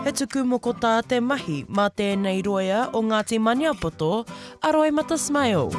He tuku moko tā te mahi mā tēnei rōia o Ngāti Maniapoto, a Roimata Smail.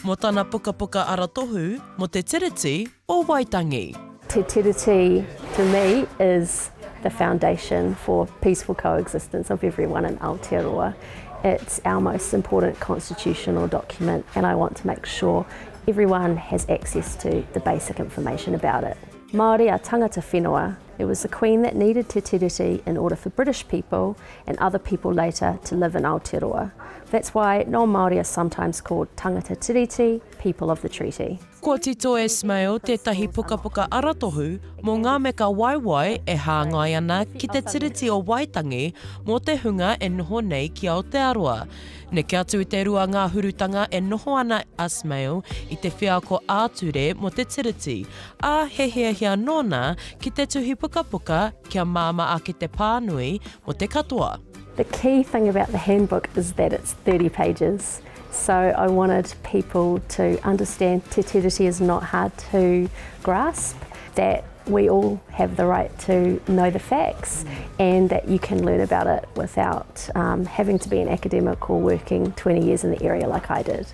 Mo tana puka puka aratohu, mo Te Tiriti o Waitangi. Te Tiriti, to me, is the foundation for peaceful coexistence of everyone in Aotearoa. It's our most important constitutional document, and I want to make sure everyone has access to the basic information about it. Māori are tangata whenua. It was the Queen that needed Te Tiriti in order for British people and other people later to live in Aotearoa. That's why non-Māori are sometimes called tangata tiriti, people of the treaty. Ko tito e Smail tētahi puka puka aratohu mō ngā meka waiwai e hāngai ana ki te tiriti o Waitangi mō te hunga e noho nei ki Aotearoa. Neke atu I te rua ngā hurutanga e noho ana a Smail I te whiako āture mō te tiriti, a he hiahia nōna ki te tuhi puka puka kia māma a ki te pānui mō te katoa. The key thing about the handbook is that it's 30 pages. So I wanted people to understand Te Tiriti is not hard to grasp, that we all have the right to know the facts and that you can learn about it without having to be an academic or working 20 years in the area like I did.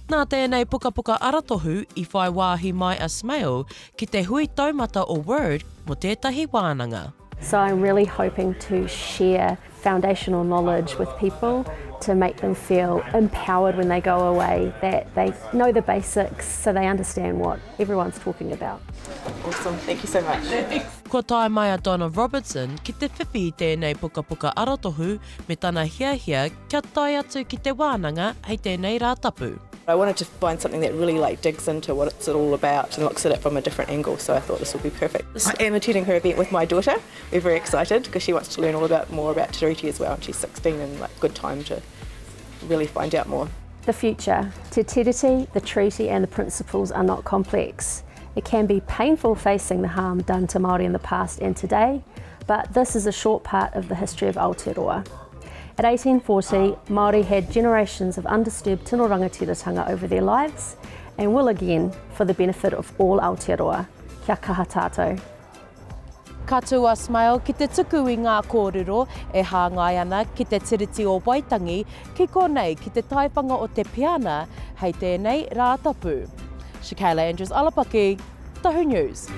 Nā tēnei puka puka aratohu I whai wāhi mai a Smail ki te hui taumata o Word mo tētahi wānanga. So I'm really hoping to share foundational knowledge with people to make them feel empowered when they go away, that they know the basics so they understand what everyone's talking about. Awesome, thank you so much. Ko tae mai a Donna Robertson ki te whiwhi I tēnei puka puka aratohu me tana hiahia kia tae atu ki te wānanga hei tēnei Rātapu. I wanted to find something that really digs into what it's all about and looks at it from a different angle, so I thought this would be perfect. I am attending her event with my daughter. We're very excited because she wants to learn more about Te Tiriti as well, and she's 16 and good time to really find out more. The future. Te Tiriti, the treaty and the principles are not complex. It can be painful facing the harm done to Māori in the past and today, but this is a short part of the history of Aotearoa. At 1840, Māori had generations of undisturbed tino rangatiratanga over their lives and will again for the benefit of all Aotearoa. Kia kaha tātou. Katua Smail ki te tuku I ngā kōrero e hāngai ana ki te tiriti o Waitangi ki konei ki te taipanga o te piana hei tēnei Rātapu. Shikaila Andrews Alapaki, Tahu News.